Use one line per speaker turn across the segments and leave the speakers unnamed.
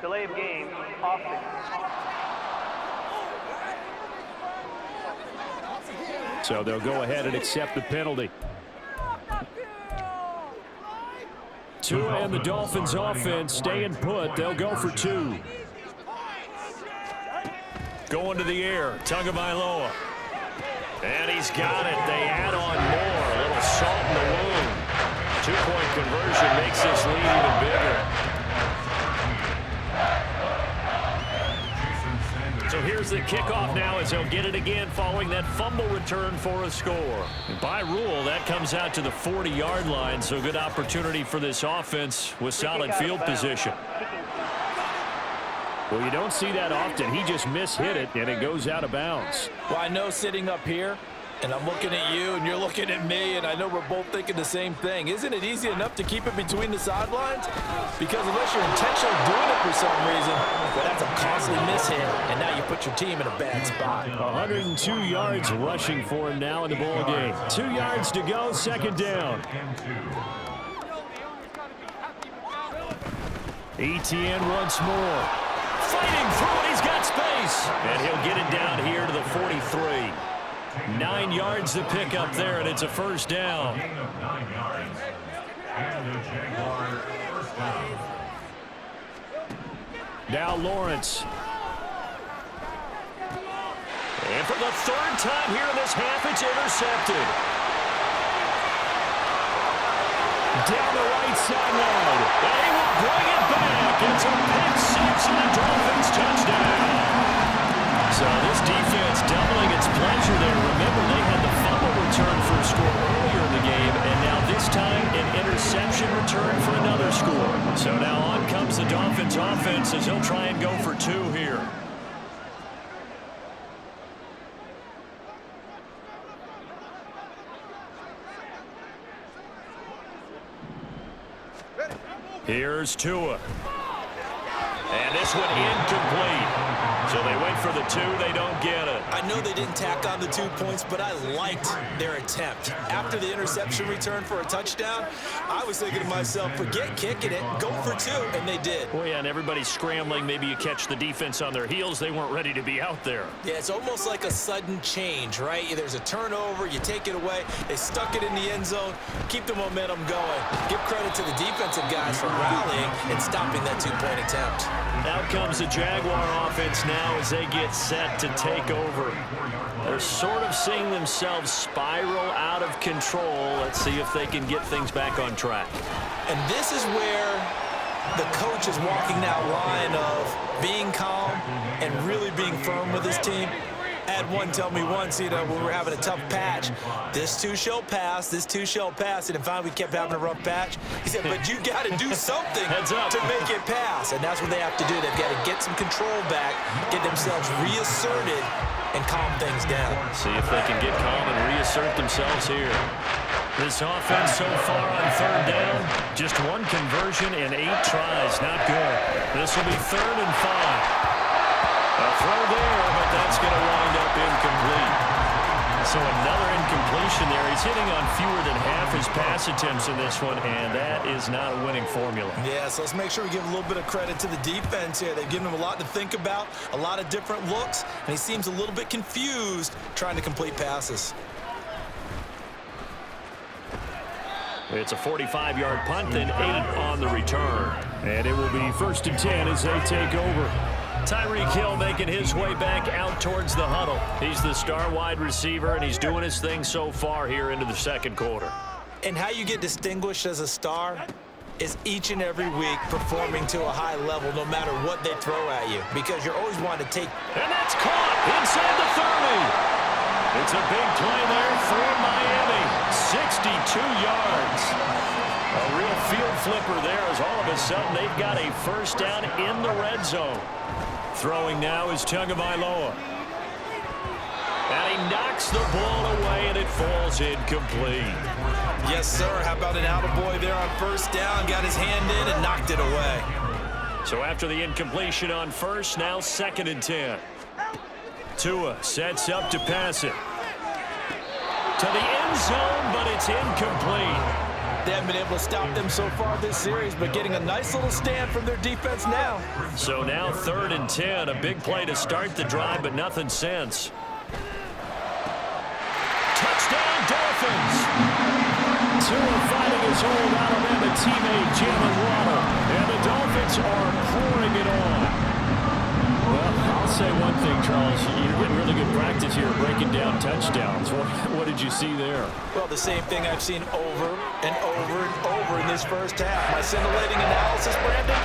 Delay of game, offense.
So they'll go ahead and accept the penalty. Tua and the Dolphins offense staying put. They'll go for 2. Going to the air, Tagovailoa. And he's got it. They add on more. A little salt in the wound. 2-point conversion makes this lead even bigger. So here's the kickoff now as they'll get it again following that fumble return for a score. And by rule, that comes out to the 40-yard line, so good opportunity for this offense with solid field position. Well, you don't see that often. He just mishit it, and it goes out of bounds.
Well, I know sitting up here, and I'm looking at you, and you're looking at me, and I know we're both thinking the same thing. Isn't it easy enough to keep it between the sidelines? Because unless you're intentionally doing it for some reason, well, that's a costly mishit, and now you put your team in a bad spot.
102 yards rushing for him now in the ball game. 2 yards to go, second down. ETN once more. Fighting through it, he's got space. And he'll get it down here to the 43. 9 yards to pick up there, and it's a first down. Now Lawrence. And for the third time here in this half, it's intercepted. Down the right sideline. They will bring it back. It's a pick six and a Dolphins touchdown. So this defense doubling its pleasure there. Remember, they had the fumble return for a score earlier in the game, and now this time an interception return for another score. So now on comes the Dolphins offense as they'll try and go for 2 here. Here's Tua. And this one incomplete. So they wait for the 2, they don't get it.
I know they didn't tack on the 2 points, but I liked their attempt. After the interception return for a touchdown, I was thinking to myself, forget kicking it, go for 2, and they did.
Well, yeah, and everybody's scrambling. Maybe you catch the defense on their heels. They weren't ready to be out there.
Yeah, it's almost like a sudden change, right? There's a turnover, you take it away, they stuck it in the end zone, keep the momentum going. Give credit to the defensive guys for rallying and stopping that 2-point attempt.
Out comes the Jaguar offense now as they get set to take over. They're sort of seeing themselves spiral out of control. Let's see if they can get things back on track.
And this is where the coach is walking that line of being calm and really being firm with his team. I had one tell me once, when we were having a tough patch, this too shall pass, this too shall pass, and finally we kept having a rough patch. He said, but you got to do something to make it pass, and that's what they have to do. They've got to get some control back, get themselves reasserted, and calm things down.
See if they can get calm and reassert themselves here. This offense so far on third down, just 1 conversion and 8 tries, not good. This will be 3rd and 5. A throw there, but that's going to wind up incomplete. So another incompletion there. He's hitting on fewer than half his pass attempts in this one, and that is not a winning formula.
Yeah, so let's make sure we give a little bit of credit to the defense here. They've given him a lot to think about, a lot of different looks, and he seems a little bit confused trying to complete passes.
It's a 45-yard punt and 8 on the return. And it will be 1st and 10 as they take over. Tyreek Hill making his way back out towards the huddle. He's the star wide receiver, and he's doing his thing so far here into the second quarter.
And how you get distinguished as a star is each and every week performing to a high level no matter what they throw at you, because you're always wanting to take.
And that's caught inside the 30. It's a big play there for Miami. 62 yards. A real field flipper there as all of a sudden they've got a first down in the red zone. Throwing now is Tagovailoa. And he knocks the ball away, and it falls incomplete.
Yes, sir. How about an attaboy there on first down? Got his hand in and knocked it away.
So after the incompletion on first, now 2nd and 10. Tua sets up to pass it. To the end zone, but it's incomplete.
They haven't been able to stop them so far this series, but getting a nice little stand from their defense now.
So now 3rd and 10, a big play to start the drive, but nothing since. Touchdown, Dolphins! Tua fighting his old Alabama teammate, Jalen Waddle, and the Dolphins are pouring it on. Well, I'll say one thing, Charles. You're getting really good practice here breaking down touchdowns. What did you see there?
Well, the same thing I've seen over and over and over in this first half. My scintillating analysis, Brandon,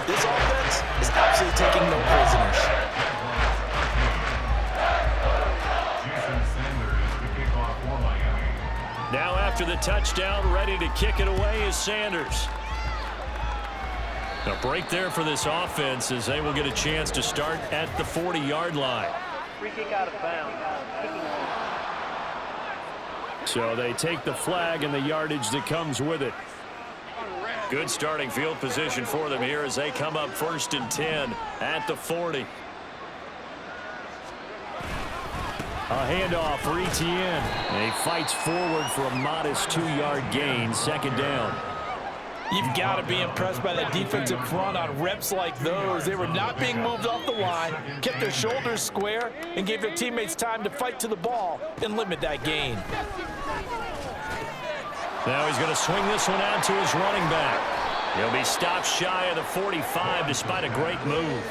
this offense is absolutely taking no prisoners.
Now after the touchdown, ready to kick it away is Sanders. A break there for this offense as they will get a chance to start at the 40-yard line.
Free kick out of bounds.
So they take the flag and the yardage that comes with it. Good starting field position for them here as they come up 1st and 10 at the 40. A handoff for Etienne. And he fights forward for a modest 2-yard gain, 2nd down.
You've got to be impressed by the defensive front on reps like those. They were not being moved off the line, kept their shoulders square, and gave their teammates time to fight to the ball and limit that gain.
Now he's going to swing this one out to his running back. He'll be stopped shy of the 45 despite a great move.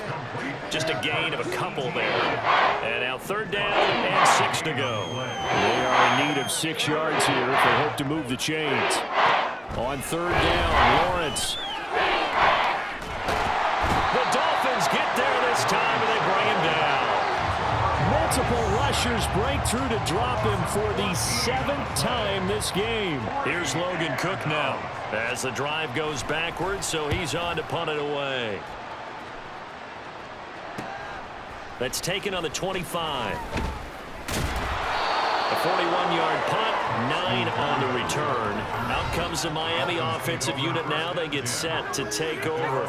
Just a gain of a couple there. And now 3rd down and 6 to go. They are in need of 6 yards here if they hope to move the chains. On 3rd down, Lawrence. The Dolphins get there this time, and they bring him down. Multiple rushers break through to drop him for the 7th time this game. Here's Logan Cook now as the drive goes backwards, so he's on to punt it away. That's taken on the 25. A 41-yard punt, 9 on the return. Out comes the Miami offensive unit now. They get set to take over.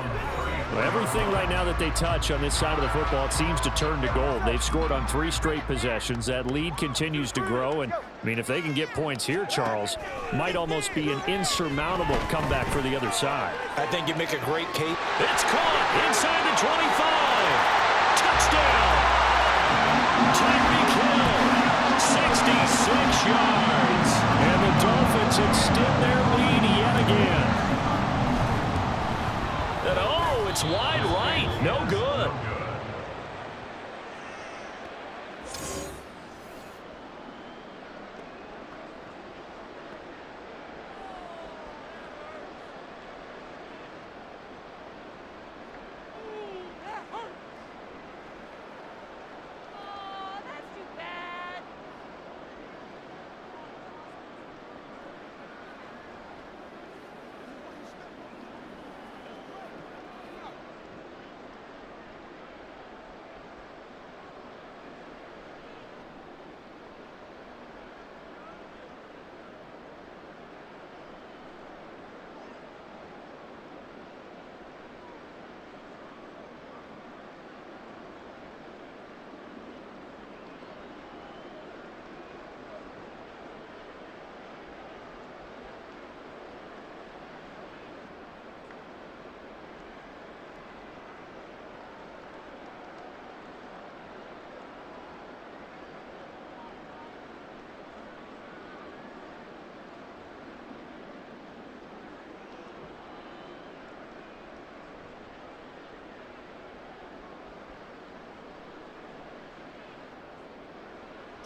Well, everything right now that they touch on this side of the football, it seems to turn to gold. They've scored on 3 straight possessions. That lead continues to grow. And, I mean, if they can get points here, Charles, might almost be an insurmountable comeback for the other side.
I think you make a great case.
It's caught inside the 25. Touchdown. Tyreek Hill. 66 yards.
And the Dolphins extend their lead yet again.
And oh, it's wide right. No good.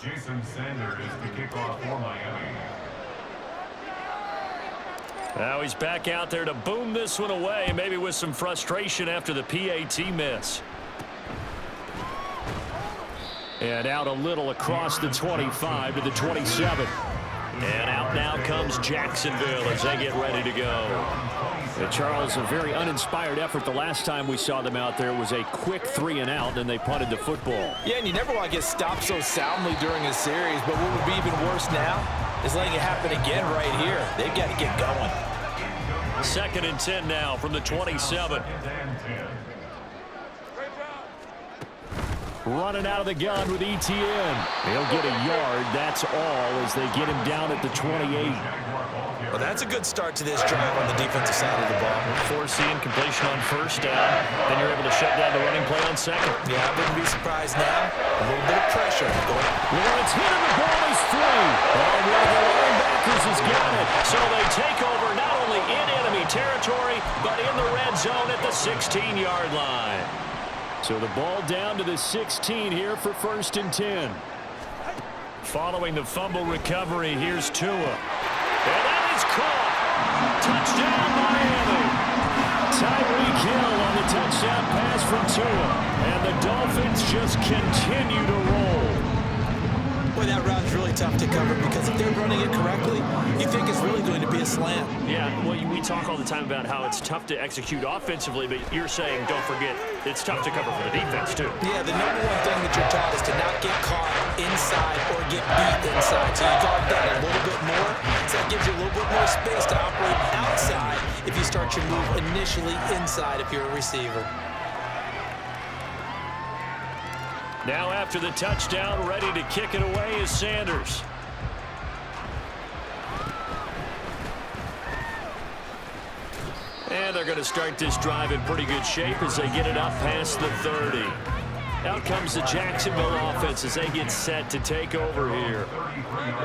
Jason Sanders is the kickoff for Miami.
Now he's back out there to boom this one away, maybe with some frustration after the PAT miss.
And out a little across the 25 to the 27.
And out now comes Jacksonville as they get ready to go.
Charles, a very uninspired effort the last time we saw them out there was a quick 3-and-out, and they punted the football.
Yeah, and you never want to get stopped so soundly during a series, but what would be even worse now is letting it happen again right here. They've got to get going.
2nd and 10 now from the 27.
Running out of the gun with Etienne. He'll get a yard, that's all, as they get him down at the 28.
Well, that's a good start to this drive on the defensive side of the ball.
Forcing completion on first down. Then you're able to shut down the running play on second.
Yeah, I wouldn't be surprised now. A little bit of pressure.
Lawrence hit him, the ball is free. Oh, one of the linebackers has got it.
So they take over not only in enemy territory, but in the red zone at the 16-yard line.
So the ball down to the 16 here for 1st and 10.
Following the fumble recovery, here's Tua. And that is caught. Touchdown, Miami.
Tyreek Hill on the touchdown pass from Tua.
And the Dolphins just continue to roll.
Boy, that route's really tough to cover because if they're running it correctly, you think it's really going to be a slant.
Yeah, well, we talk all the time about how it's tough to execute offensively, but you're saying, don't forget, it's tough to cover for the defense, too.
Yeah, the number one thing that you're taught is to not get caught inside or get beat inside. So you guard that a little bit more. So that gives you a little bit more space to operate outside if you start your move initially inside if you're a receiver.
Now after the touchdown, ready to kick it away is Sanders. And they're going to start this drive in pretty good shape as they get it up past the 30. Out comes the Jacksonville offense as they get set to take over here.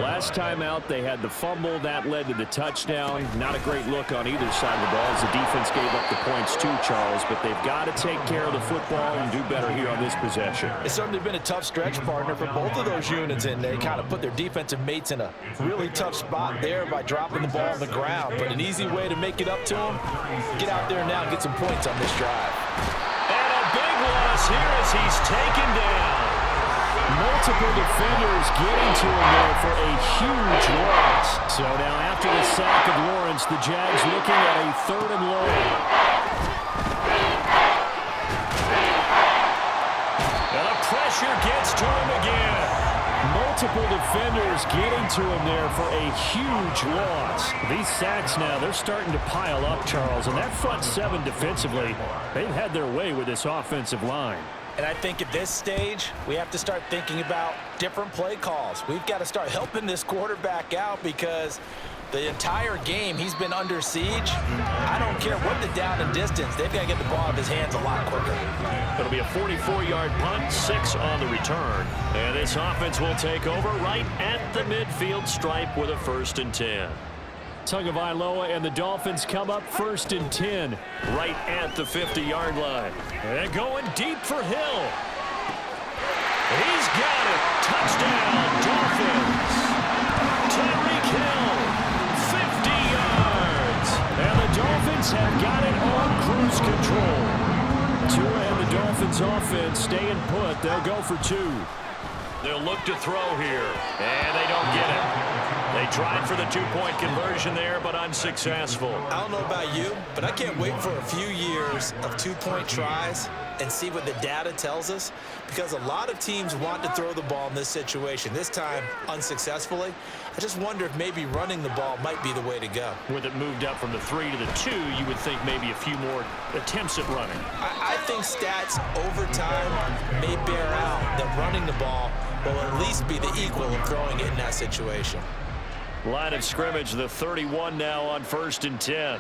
Last time out, they had the fumble. That led to the touchdown. Not a great look on either side of the ball as the defense gave up the points too, Charles. But they've got to take care of the football and do better here on this possession.
It's certainly been a tough stretch, partner, for both of those units, and they kind of put their defensive mates in a really tough spot there by dropping the ball on the ground. But an easy way to make it up to them, get out there now and get some points on this drive.
Loss here as he's taken down.
Multiple defenders getting to him there for a huge loss. So now after the sack of Lawrence, the Jags looking at a 3rd and long.
And the pressure gets to him again.
Multiple defenders getting to him there for a huge loss. These sacks now, they're starting to pile up, Charles. And that front 7 defensively, they've had their way with this offensive line.
And I think at this stage, we have to start thinking about different play calls. We've got to start helping this quarterback out because the entire game he's been under siege. I don't care what the down and distance. They've got to get the ball out of his hands a lot quicker.
It'll be a 44-yard punt, 6 on the return. And this offense will take over right at the midfield stripe with a 1st and 10.
Tagovailoa and the Dolphins come up 1st and 10.
Right at the 50-yard line. And going deep for Hill. He's got it. Touchdown, Dolphins. Tyreek Hill, 50 yards.
And the Dolphins have got it on cruise control. Tua and the Dolphins offense staying put. They'll go for 2.
They'll look to throw here, and they don't get it. They tried for the 2-point conversion there, but unsuccessful.
I don't know about you, but I can't wait for a few years of 2-point tries and see what the data tells us, because a lot of teams want to throw the ball in this situation. This time, unsuccessfully. I just wonder if maybe running the ball might be the way to go.
With it moved up from the 3 to the 2, you would think maybe a few more attempts at running.
I think stats over time may bear out that running the ball will at least be the equal of throwing it in that situation.
Line of scrimmage, the 31 now on 1st and 10.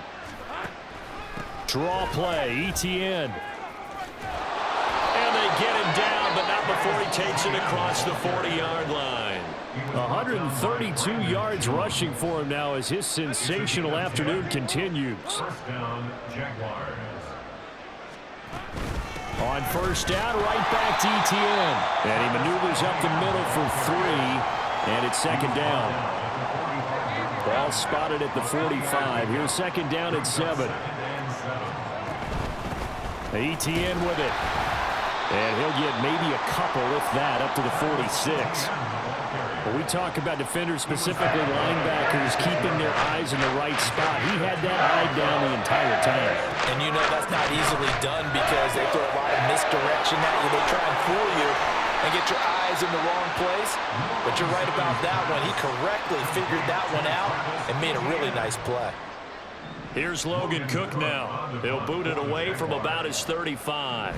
Draw play, ETN.
And they get him down, but not before he takes it across the 40-yard line.
132 yards rushing for him now as his sensational afternoon continues. On 1st down, right back to ETN. And he maneuvers up the middle for 3, and it's 2nd down. Ball spotted at the 45. Here's 2nd down at 7. ETN with it. And he'll get maybe a couple, if that, up to the 46. When we talk about defenders, specifically linebackers, keeping their eyes in the right spot, he had that eye down the entire time.
And you know that's not easily done because they throw a lot of misdirection at you. They try and fool you and get your eyes in the wrong place. But you're right about that one. He correctly figured that one out and made a really nice play.
Here's Logan Cook now. He'll boot it away from about his 35.